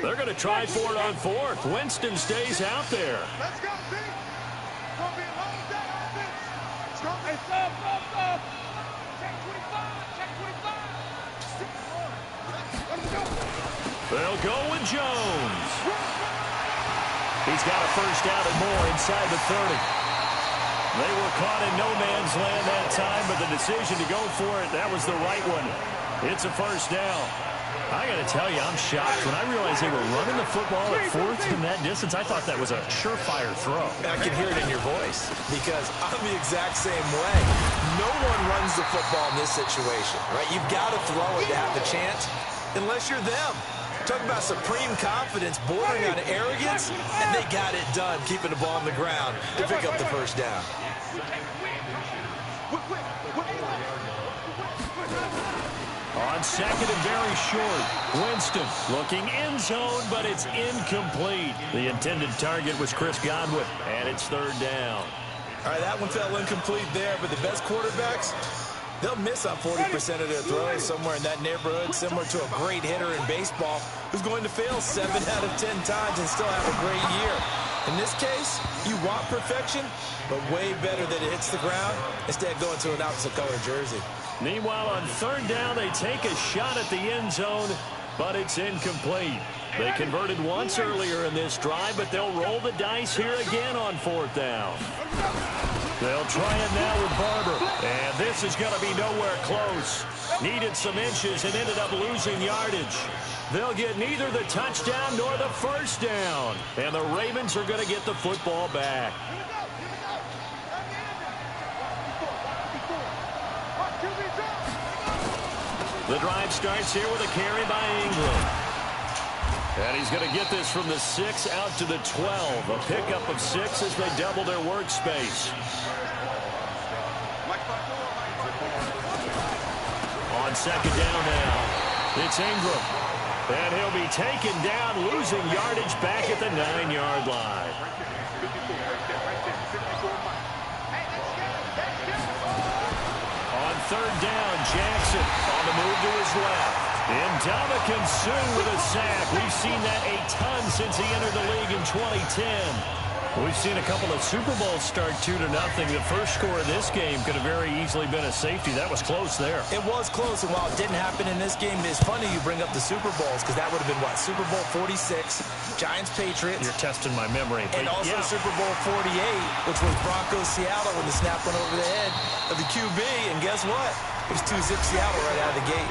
They're going to try for it on fourth. Winston stays out there. Let's go, B. Gonna be alone with that offense. It's gonna be stop. Check 25. Check 25. Let's go. They'll go with Jones. He's got a first down and more inside the 30. They were caught in no man's land that time, but the decision to go for it, that was the right one. It's a first down. I got to tell you, I'm shocked. When I realized they were running the football at fourth from that distance, I thought that was a surefire throw. I can hear it in your voice because I'm the exact same way. No one runs the football in this situation, right? You've got to throw it to have the chance unless you're them. Talk about supreme confidence bordering on arrogance, and they got it done, keeping the ball on the ground to pick up the first down. On second and very short, Winston looking end zone, but it's incomplete. The intended target was Chris Godwin, and it's third down. All right, that one fell incomplete there, but the best quarterbacks, they'll miss on 40% of their throws, somewhere in that neighborhood, similar to a great hitter in baseball who's going to fail 7 out of 10 times and still have a great year. In this case, you want perfection, but way better that it hits the ground instead of going to an opposite color jersey. Meanwhile, on third down, they take a shot at the end zone, but it's incomplete. They converted once earlier in this drive, but they'll roll the dice here again on fourth down. They'll try it now with Barber, and this is going to be nowhere close. Needed some inches and ended up losing yardage. They'll get neither the touchdown nor the first down, and the Ravens are going to get the football back. The drive starts here with a carry by Ingram. And he's going to get this from the 6 out to the 12. A pickup of 6 as they double their workspace. On second down now, it's Ingram. And he'll be taken down, losing yardage back at the 9-yard line. On third down, Jackson on the move to his left. Ndamukong Suh with a sack. We've seen that a ton since he entered the league in 2010. We've seen a couple of Super Bowls start 2-0. The first score of this game could have very easily been a safety. That was close there. It was close, and while it didn't happen in this game, it's funny you bring up the Super Bowls because that would have been, what, Super Bowl 46, Giants-Patriots. You're testing my memory. And also Super Bowl 48, which was Broncos-Seattle when the snap went over the head of the QB. And guess what? It was 2-zip Seattle right out of the gate.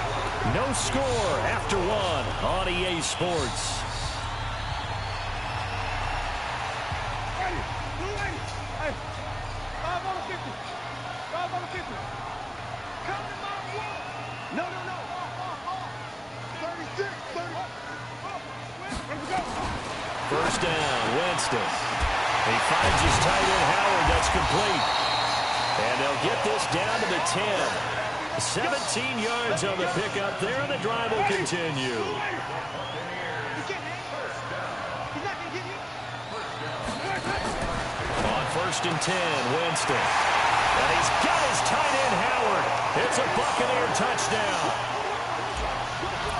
No score after one on EA Sports. First down, Winston. He finds his tight end, Howard. That's complete. And they'll get this down to the 10. 17 yards on the pickup there, and the drive will continue. On first and 10, Winston. And he's got his tight end, Howard. It's a Buccaneer touchdown.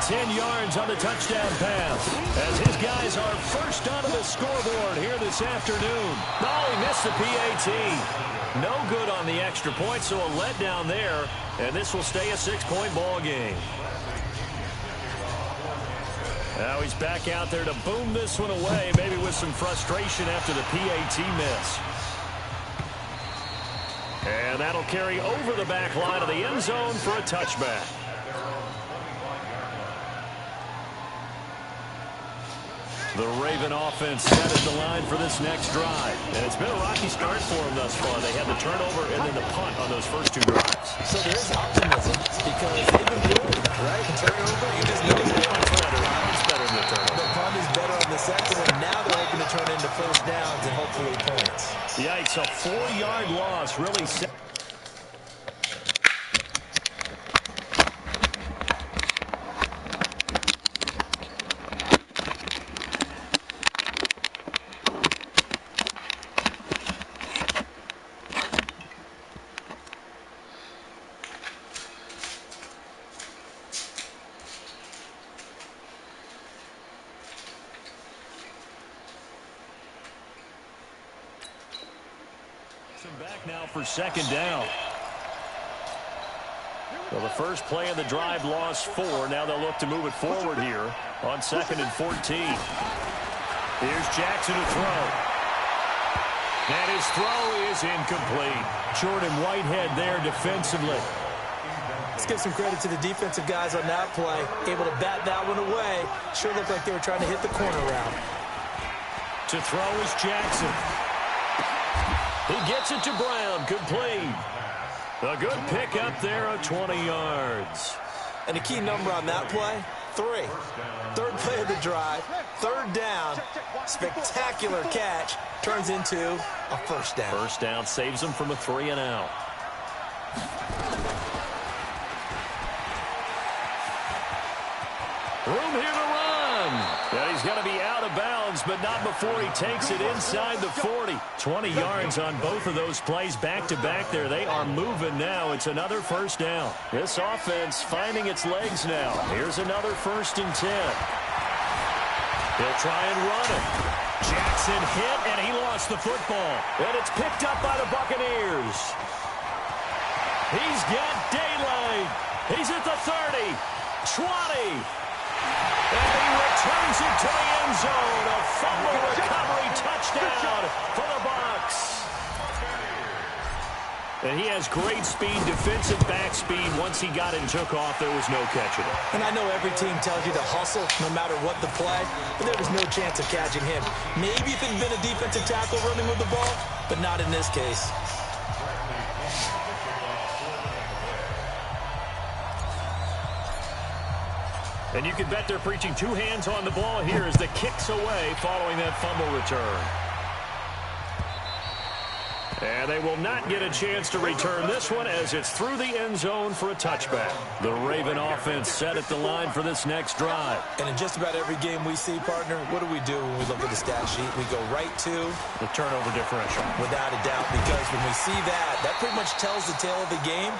10 yards on the touchdown pass as his guys are first onto the scoreboard here this afternoon. No, he missed the PAT. No good on the extra point, so a letdown there, and this will stay a 6-point ball game. Now he's back out there to boom this one away, maybe with some frustration after the PAT miss. And that'll carry over the back line of the end zone for a touchback. The Raven offense set at the line for this next drive. And it's been a rocky start for them thus far. They had the turnover and then the punt on those first 2 drives. So there's optimism because they've been good, right? Turnover, you just know the punt's better. It's better than the turnover. The punt is better on the second one. Now they're hoping to turn into first downs and hopefully points. Yikes, a 4-yard loss really set. Back now for second down. Well, the first play of the drive lost 4. Now they'll look to move it forward here on 2nd and 14. Here's Jackson to throw. And his throw is incomplete. Jordan Whitehead there defensively. Let's give some credit to the defensive guys on that play. Able to bat that one away. Sure looked like they were trying to hit the corner route. To throw is Jackson. He gets it to Brown. Complete. A good pickup there of 20 yards. And a key number on that play, 3. Third play of the drive, 3rd down, spectacular catch, turns into a first down. First down saves him from a 3 and out. Room here to run. And he's going to be out of bounds, but not before he takes it inside the 40. 20 yards on both of those plays back-to-back there. They are moving now. It's another first down. This offense finding its legs now. Here's another 1st and 10. He'll try and run it. Jackson hit, and he lost the football. And it's picked up by the Buccaneers. He's got daylight. He's at the 30, 20. And he returns it to the end zone. A fumble recovery touchdown for the Bucs. And he has great speed, defensive back speed. Once he got it and took off, there was no catching it. And I know every team tells you to hustle no matter what the play, but there was no chance of catching him. Maybe if it had been a defensive tackle running with the ball, but not in this case. And you can bet they're preaching 2 hands on the ball here as the kick's away following that fumble return. And they will not get a chance to return this one as it's through the end zone for a touchback. The Raven offense set at the line for this next drive. And in just about every game we see, partner, what do we do when we look at the stat sheet? We go right to the turnover differential. Without a doubt, because when we see that, that pretty much tells the tale of the game.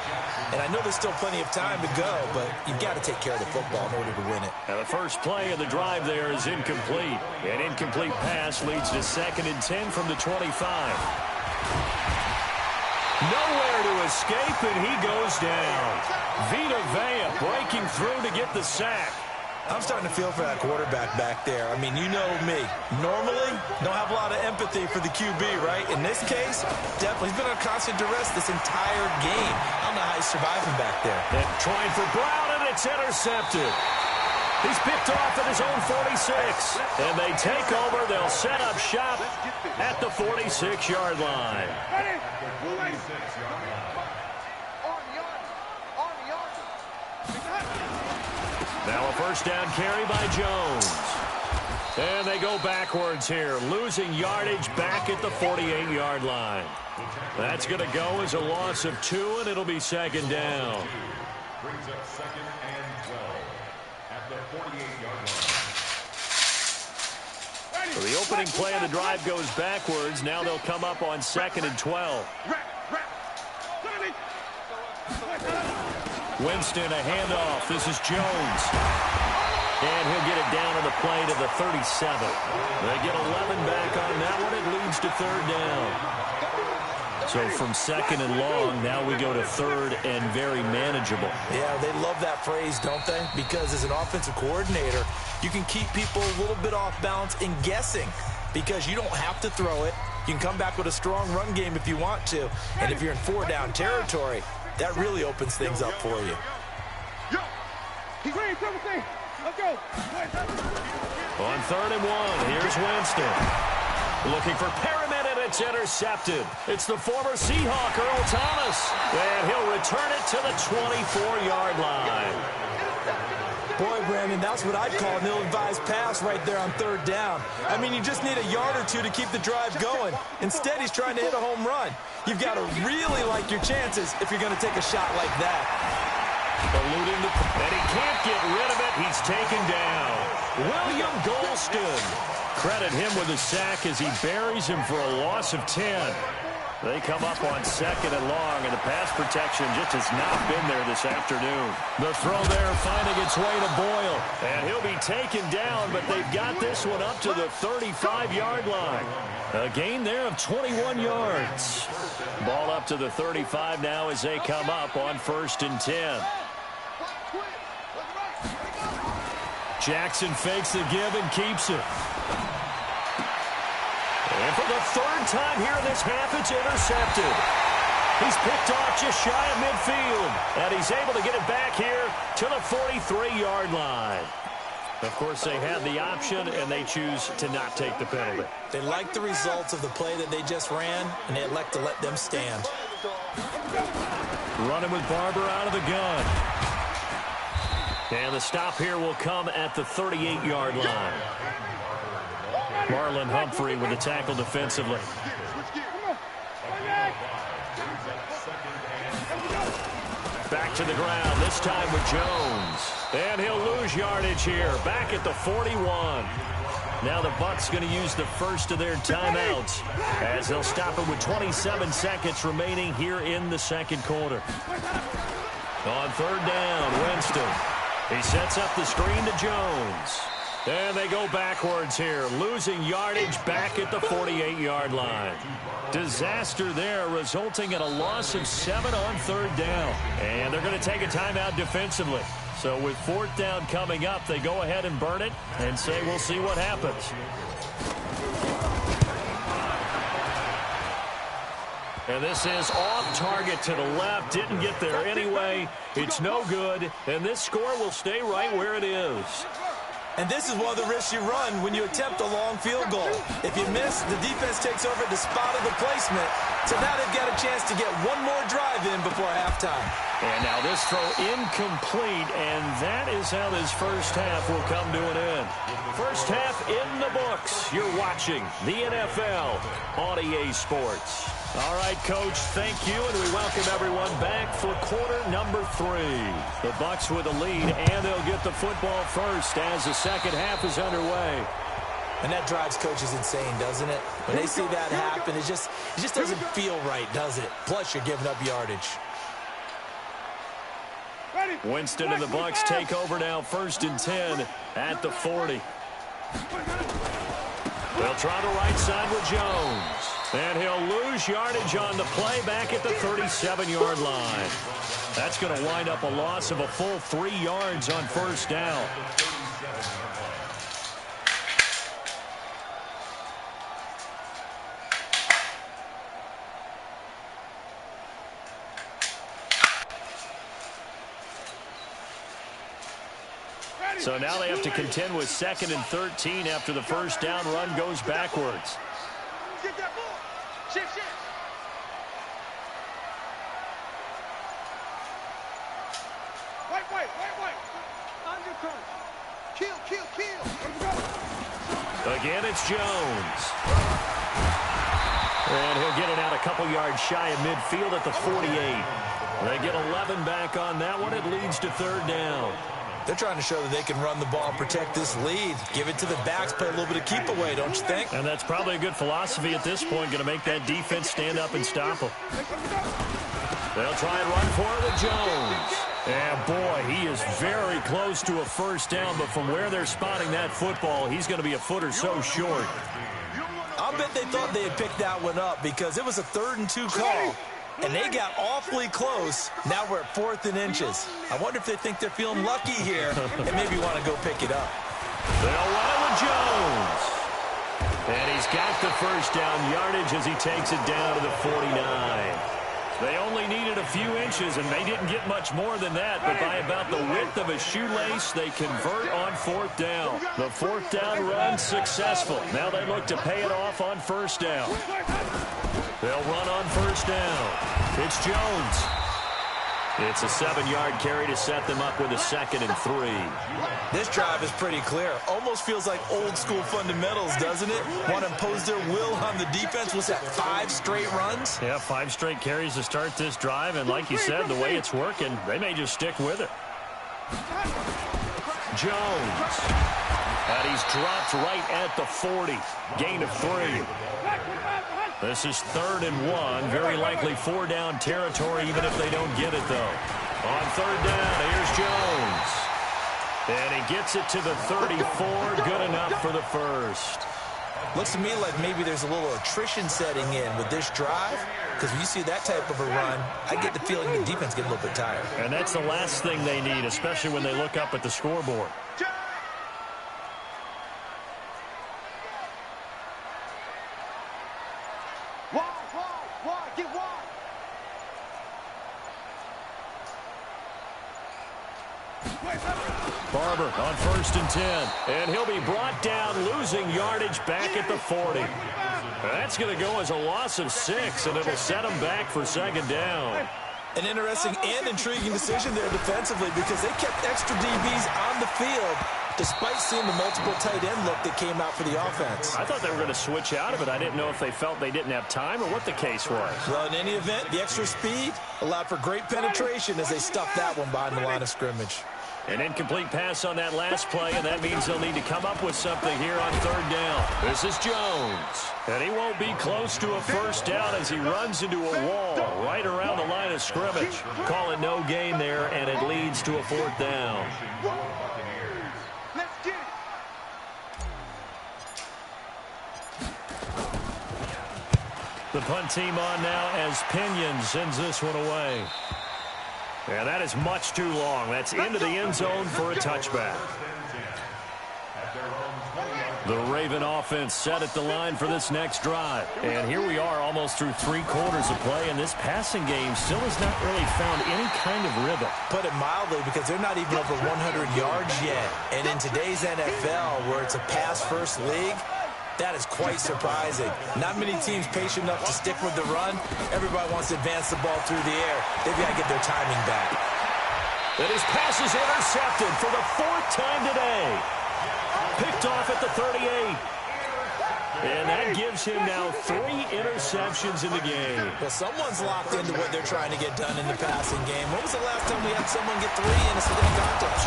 And I know there's still plenty of time to go, but you've got to take care of the football in order to win it. Now the first play of the drive there is incomplete. An incomplete pass leads to 2nd and 10 from the 25. Nowhere to escape, and he goes down. Vita Vea breaking through to get the sack. I'm starting to feel for that quarterback back there. I mean, you know me. Normally, don't have a lot of empathy for the QB, right? In this case, definitely. He's been under constant duress this entire game. I don't know how he's surviving back there. And trying for Brown, and it's intercepted. He's picked off at his own 46. And they take over. They'll set up shop at the 46-yard line. Now a first down carry by Jones. And they go backwards here, losing yardage back at the 48-yard line. That's going to go as a loss of 2, and it'll be 2nd down. Brings up 2nd and 12 at the 48-yard line. So the opening play of the drive goes backwards. Now they'll come up on 2nd and 12. Winston, a handoff. This is Jones. And he'll get it down on the play to the 37. They get 11 back on that one. It leads to 3rd down. So from 2nd and long, now we go to 3rd and very manageable. Yeah, they love that phrase, don't they? Because as an offensive coordinator, you can keep people a little bit off balance in guessing because you don't have to throw it. You can come back with a strong run game if you want to. And if you're in 4-down territory, that really opens things up for you. Let's go. On 3rd and 1, here's Winston. Looking for Perriman, and it's intercepted. It's the former Seahawk, Earl Thomas. And he'll return it to the 24-yard line. Boy, Brandon, that's what I'd call an ill-advised pass right there on 3rd down. I mean, you just need a yard or 2 to keep the drive going. Instead, he's trying to hit a home run. You've got to really like your chances if you're going to take a shot like that. Eluding and he can't get rid of it. He's taken down. William Golston. Credit him with a sack as he buries him for a loss of 10. They come up on 2nd and long, and the pass protection just has not been there this afternoon. The throw there finding its way to Boyle. And he'll be taken down, but they've got this one up to the 35-yard line. A gain there of 21 yards. Ball up to the 35 now as they come up on 1st and 10. Jackson fakes the give and keeps it. And for the 3rd time here in this half, it's intercepted. He's picked off just shy of midfield. And he's able to get it back here to the 43-yard line. Of course, they had the option, and they choose to not take the penalty. They like the results of the play that they just ran, and they elect to let them stand. Running with Barber out of the gun. And the stop here will come at the 38-yard line. Marlon Humphrey with the tackle defensively. Back to the ground, this time with Jones. And he'll lose yardage here, back at the 41. Now the Bucs going to use the first of their timeouts as they'll stop it with 27 seconds remaining here in the 2nd quarter. On 3rd down, Winston. He sets up the screen to Jones. And they go backwards here, losing yardage back at the 48-yard line. Disaster there, resulting in a loss of 7 on 3rd down. And they're going to take a timeout defensively. So with 4th down coming up, they go ahead and burn it and say we'll see what happens. And this is off target to the left. Didn't get there anyway. It's no good. And this score will stay right where it is. And this is one of the risks you run when you attempt a long field goal. If you miss, the defense takes over at the spot of the placement. So now they've got a chance to get one more drive in before halftime. And now this throw incomplete, and that is how this first half will come to an end. First half in the books. You're watching the NFL on EA Sports. All right, Coach, thank you, and we welcome everyone back for quarter number 3. The Bucs with a lead, and they'll get the football first as the second half is underway. And that drives coaches insane, doesn't it? When they see that happen, it just doesn't feel right, does it? Plus, you're giving up yardage. Winston and the Bucs take over now, 1st and 10 at the 40. They'll try the right side with Jones. And he'll lose yardage on the play back at the 37-yard line. That's going to wind up a loss of a full 3 yards on 1st down. So now they have to contend with 2nd and 13 after the first down run goes backwards. Get that ball. Shift. Wait. Undercut. Kill. Again, it's Jones. And he'll get it out a couple yards shy of midfield at the 48. They get 11 back on that one. It leads to 3rd down. They're trying to show that they can run the ball, protect this lead. Give it to the backs, play a little bit of keep away, don't you think? And that's probably a good philosophy at this point, going to make that defense stand up and stop them. They'll try and run for it with Jones. And boy, he is very close to a first down, but from where they're spotting that football, he's going to be a foot or so short. I'll bet they thought they had picked that one up because it was a 3rd and 2 call. And they got awfully close. Now we're at 4th and inches. I wonder if they think they're feeling lucky here and maybe want to go pick it up. They'll run it with Jones. And he's got the first down yardage as he takes it down to the 49. They only needed a few inches, and they didn't get much more than that. But by about the width of a shoelace, they convert on 4th down. The 4th down run successful. Now they look to pay it off on 1st down. They'll run on 1st down. It's Jones. It's a 7-yard carry to set them up with a 2nd and 3. This drive is pretty clear. Almost feels like old school fundamentals, doesn't it? Want to impose their will on the defense. Was that 5 straight runs? Yeah, 5 straight carries to start this drive. And like you said, the way it's working, they may just stick with it. Jones. And he's dropped right at the 40. Gain of 3. This is 3rd and 1. Very likely 4-down territory, even if they don't get it, though. On 3rd down, here's Jones. And he gets it to the 34. Good enough for the first. Looks to me like maybe there's a little attrition setting in with this drive, because when you see that type of a run, I get the feeling the defense get a little bit tired. And that's the last thing they need, especially when they look up at the scoreboard. Barber on 1st and 10. And he'll be brought down, losing yardage back at the 40. That's going to go as a loss of 6, and it'll set him back for 2nd down. An interesting and intriguing decision there defensively, because they kept extra DBs on the field despite seeing the multiple tight end look that came out for the offense. I thought they were going to switch out of it. I didn't know if they felt they didn't have time or what the case was. Well, in any event, the extra speed allowed for great penetration as they stuffed that one behind the line of scrimmage. An incomplete pass on that last play, and that means they'll need to come up with something here on 3rd down. This is Jones. And he won't be close to a 1st down as he runs into a wall right around the line of scrimmage. Call it no gain there, and it leads to a 4th down. The punt team on now as Pinion sends this one away. And that is much too long. That's into the end zone for a touchback. The Raven offense set at the line for this next drive. And here we are almost through 3 quarters of play, and this passing game still has not really found any kind of rhythm. Put it mildly, because they're not even over 100 yards yet. And in today's NFL, where it's a pass-first league, that is quite surprising. Not many teams patient enough to stick with the run. Everybody wants to advance the ball through the air. They've got to get their timing back. And his pass is intercepted for the 4th time today. Picked off at the 38. And that gives him now 3 interceptions in the game. Well, someone's locked into what they're trying to get done in the passing game. When was the last time we had someone get 3 incident contest?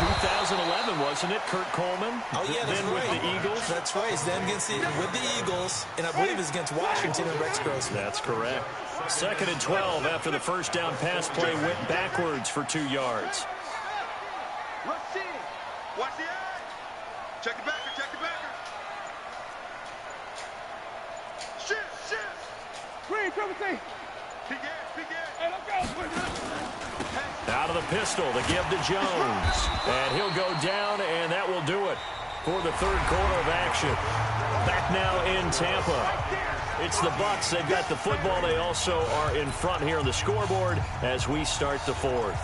2011, wasn't it? Kurt Coleman? Oh, yeah, that's then right. with the Eagles. That's right. Then with the Eagles, and I believe it's against Washington and Rex Grossman. That's correct. 2nd and 12 after the 1st down pass play went backwards for 2 yards. Watch the eye. Check the backer, check the backer. Shift. Green, triple T. Big ass. Hey, let's go. Out of the pistol, the give to Jones. And he'll go down, and that will do it for the 3rd quarter of action. Back now in Tampa. It's the Bucs. They've got the football. They also are in front here on the scoreboard as we start the 4th.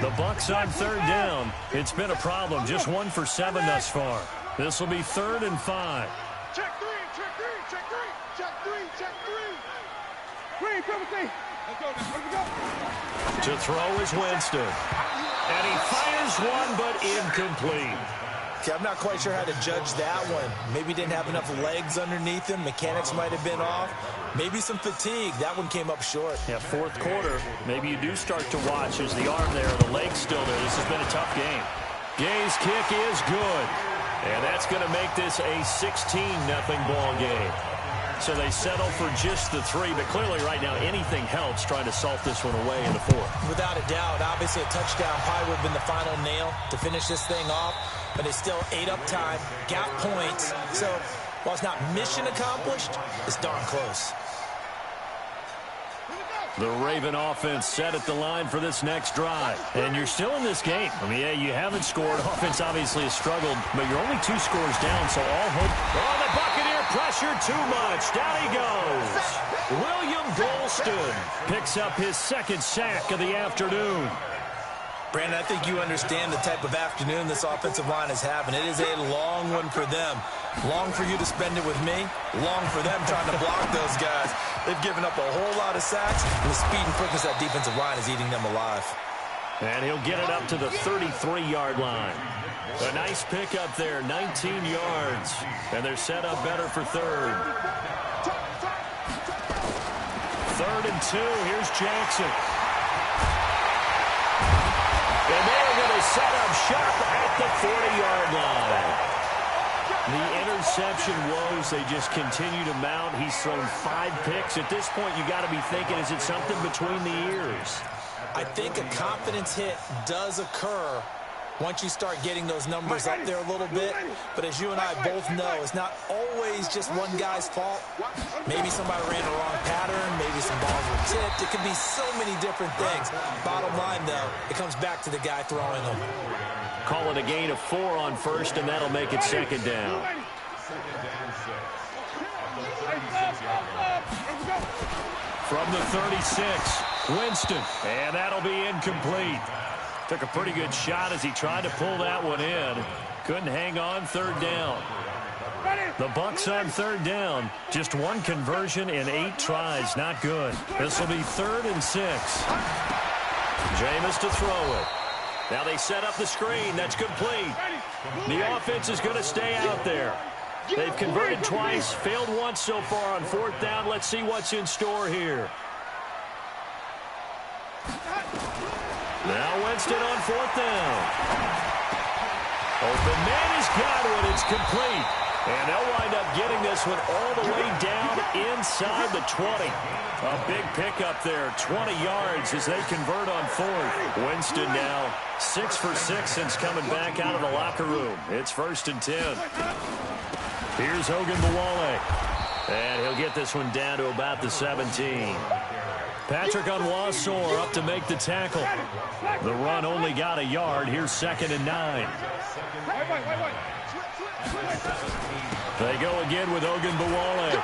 The Bucs on 3rd down. It's been a problem. Just 1 for 7 thus far. This will be 3rd and 5. Check 3. Green, triple T. Let's go. To throw is Winston. And he fires one, but incomplete. Okay, I'm not quite sure how to judge that one. Maybe didn't have enough legs underneath him. Mechanics might have been off. Maybe some fatigue. That one came up short. Yeah, 4th quarter. Maybe you do start to watch as the arm there, the leg's still there. This has been a tough game. Gay's kick is good. And that's going to make this a 16-0 ball game. So they settle for just the 3, but clearly right now anything helps trying to salt this one away in the 4th. Without a doubt, obviously a touchdown probably would have been the final nail to finish this thing off, but they still ate up time, got points. So while it's not mission accomplished, it's darn close. The Raven offense set at the line for this next drive. And you're still in this game. I mean, yeah, you haven't scored. Offense obviously has struggled, but you're only 2 scores down, so all hope. Oh, the Buccaneer pressure too much. Down he goes. William Golston picks up his 2nd sack of the afternoon. Brandon, I think you understand the type of afternoon this offensive line is having. It is a long one for them. Long for you to spend it with me. Long for them trying to block those guys. They've given up a whole lot of sacks, and the speed and quickness of that defensive line is eating them alive. And he'll get it up to the 33-yard line. A nice pick up there, 19 yards. And they're set up better for 3rd. 3rd and 2. Here's Jackson. And they're going to set up shop at the 40-yard line. The interception woes, they just continue to mount. He's thrown 5 picks. At this point, you got to be thinking, is it something between the ears? I think a confidence hit does occur once you start getting those numbers up there a little bit. But as you and I both know, it's not always just one guy's fault. Maybe somebody ran the wrong pattern. Maybe some balls were tipped. It could be so many different things. Bottom line, though, it comes back to the guy throwing them. Call it a gain of 4 on first, and that'll make it second down. From the 36, Winston, and that'll be incomplete. Took a pretty good shot as he tried to pull that one in. Couldn't hang on, third down. The Bucs on third down. Just 1 conversion in 8 tries. Not good. This will be 3rd and 6. Jameis to throw it. Now they set up the screen. That's complete. The offense is going to stay out there. They've converted twice, failed once so far on 4th down. Let's see what's in store here. Now Winston on 4th down. Open man has got it. It's complete. And they'll wind up getting this one all the way down inside the 20. A big pickup there, 20 yards as they convert on 4th. Winston now 6 for 6 since coming back out of the locker room. It's 1st and 10. Here's Ogunbowale. And he'll get this one down to about the 17. Patrick Onwuasor up to make the tackle. The run only got a yard. Here's 2nd and 9. They go again with Ogunbowale.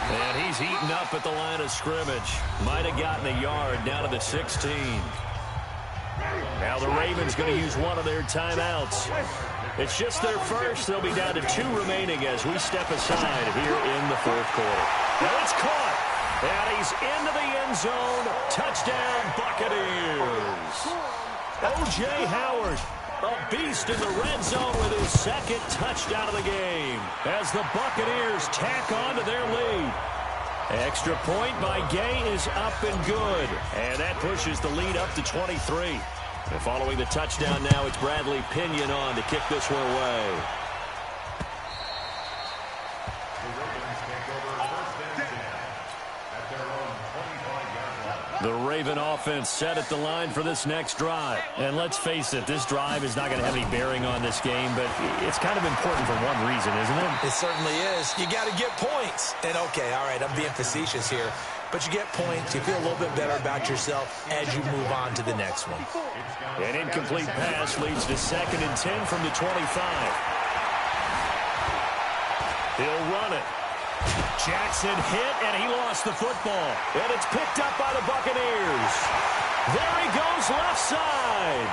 And he's heating up at the line of scrimmage. Might have gotten a yard down to the 16. Now the Ravens going to use one of their timeouts. It's just their first. They'll be down to 2 remaining as we step aside here in the 4th quarter. Now it's caught. And he's into the end zone. Touchdown, Buccaneers. O.J. Howard, a beast in the red zone with his 2nd touchdown of the game as the Buccaneers tack on to their lead. Extra point by Gay is up and good. And that pushes the lead up to 23. And following the touchdown now, it's Bradley Pinion on to kick this one away. The Raven offense set at the line for this next drive. And let's face it, this drive is not going to have any bearing on this game, but it's kind of important for one reason, isn't it? It certainly is. You got to get points. And, okay, all right, I'm being facetious here. But you get points, you feel a little bit better about yourself as you move on to the next one. An incomplete pass leads to 2nd and 10 from the 25. He'll run it. Jackson hit, and he lost the football. And it's picked up by the Buccaneers. There he goes left side.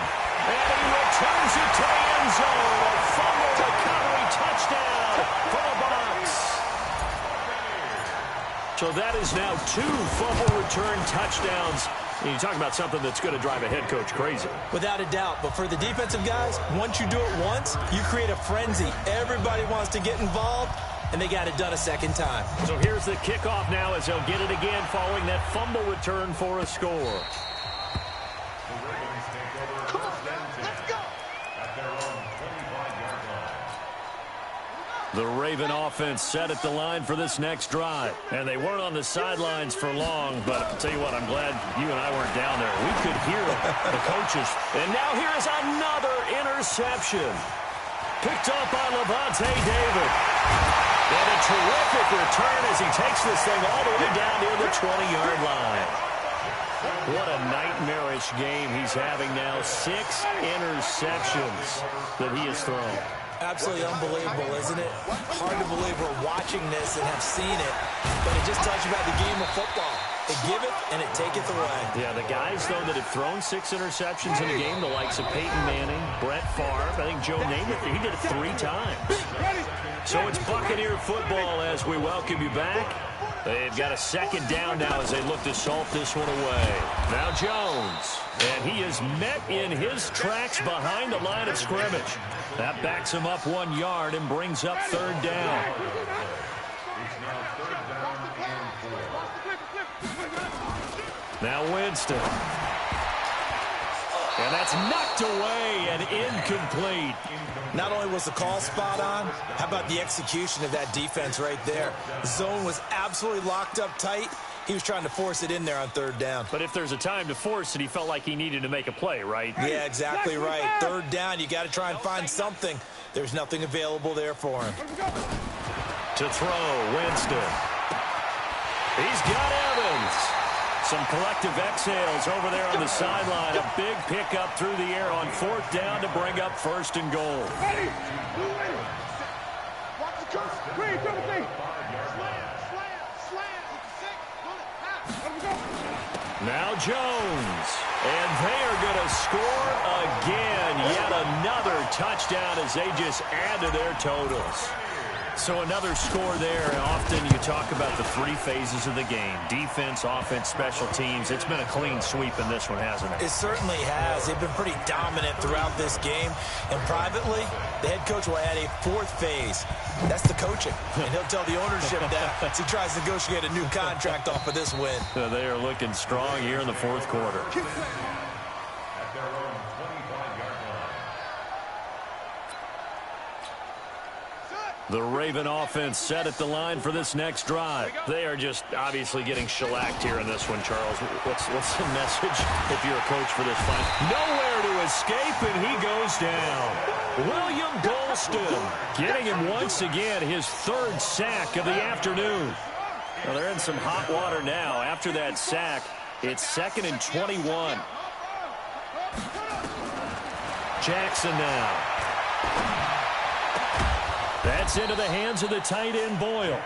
And he returns it to the end zone. A fumble recovery touchdown for the Bucs. So that is now 2 fumble return touchdowns. And you talk about something that's going to drive a head coach crazy. Without a doubt. But for the defensive guys, once you do it once, you create a frenzy. Everybody wants to get involved. And they got it done a 2nd time. So here's the kickoff now as they'll get it again following that fumble return for a score. Come on, let's go. The Raven offense set at the line for this next drive. And they weren't on the sidelines for long, but I'll tell you what, I'm glad you and I weren't down there. We could hear the coaches. And now here's another interception. Picked up by Levante David. And a terrific return as he takes this thing all the way down near the 20-yard line. What a nightmarish game he's having now. 6 interceptions that he has thrown. Absolutely unbelievable, isn't it? Hard to believe we're watching this and have seen it, but it just tells you about the game of football. It give it and it taketh away. Yeah, the guys, though, that have thrown 6 interceptions in a game, the likes of Peyton Manning, Brett Favre, I think Joe Namath, he did it 3 times. So it's Buccaneer football as we welcome you back. They've got a 2nd down now as they look to salt this one away. Now Jones, and he is met in his tracks behind the line of scrimmage. That backs him up 1 yard and brings up 3rd down. Now Winston. And that's knocked away and incomplete. Not only was the call spot on, how about the execution of that defense right there? The zone was absolutely locked up tight. He was trying to force it in there on third down. But if there's a time to force it, he felt like he needed to make a play, right? Yeah, exactly right. Third down, you got to try and find something. There's nothing available there for him. To throw, Winston. He's got Evans. Some collective exhales over there on the sideline. A big pickup through the air on fourth down to bring up first and goal. Ready. Watch the coach. Ready, double thing. Now Jones. And they are going to score again. Yet another touchdown as they just add to their totals. So another score there. Often you talk about the three phases of the game. Defense, offense, special teams. It's been a clean sweep in this one, hasn't it? It certainly has. They've been pretty dominant throughout this game. And privately, the head coach will add a fourth phase. That's the coaching. And he'll tell the ownership that as he tries to negotiate a new contract off of this win. They are looking strong here in the fourth quarter. The Raven offense set at the line for this next drive. They are just obviously getting shellacked here in this one, Charles. What's the message if you're a coach for this fight? Nowhere to escape, and he goes down. William Golston getting him once again, his third sack of the afternoon. Well, they're in some hot water now. After that sack, it's 2nd and 21. Jackson now. That's into the hands of the tight end, Boyle.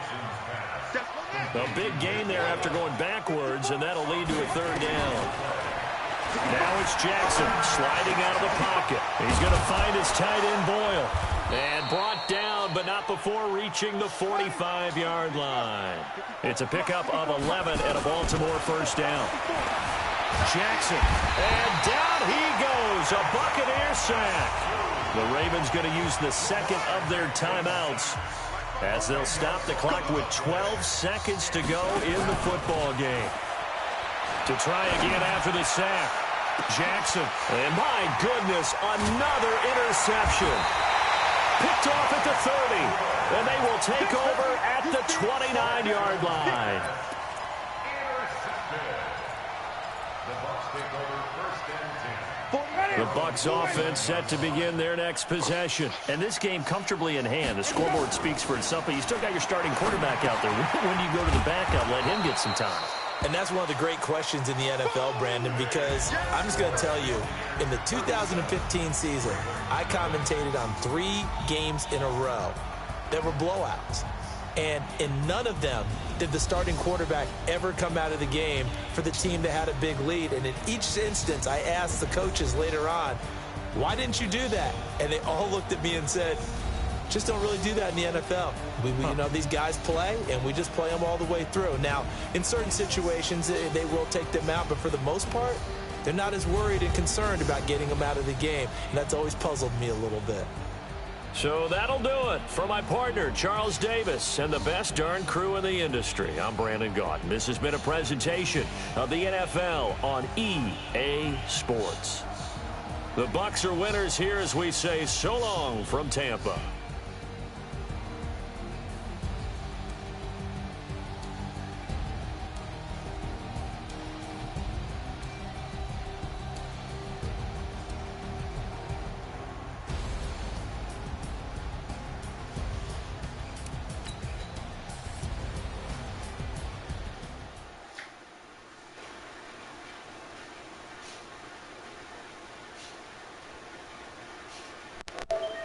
A big gain there after going backwards, and that'll lead to a third down. Now it's Jackson sliding out of the pocket. He's going to find his tight end, Boyle. And brought down, but not before reaching the 45-yard line. It's a pickup of 11 and a Baltimore first down. Jackson, and down he goes, a Buccaneer sack. The Ravens going to use the second of their timeouts as they'll stop the clock with 12 seconds to go in the football game. To try again after the sack, Jackson. And my goodness, another interception. Picked off at the 30, and they will take over at the 29-yard line. The Bucs offense set to begin their next possession. And this game comfortably in hand. The scoreboard speaks for itself, but you still got your starting quarterback out there. When do you go to the backup, let him get some time? And that's one of the great questions in the NFL, Brandon, because I'm just going to tell you, in the 2015 season, I commentated on 3 games in a row that were blowouts. And in none of them did the starting quarterback ever come out of the game for the team that had a big lead. And in each instance, I asked the coaches later on, why didn't you do that? And they all looked at me and said, just don't really do that in the NFL. You know, these guys play, and we just play them all the way through. Now, in certain situations, they will take them out, but for the most part, they're not as worried and concerned about getting them out of the game. And that's always puzzled me a little bit. So that'll do it for my partner, Charles Davis, and the best darn crew in the industry. I'm Brandon Gaudin. This has been a presentation of the NFL on EA Sports. The Bucs are winners here as we say so long from Tampa.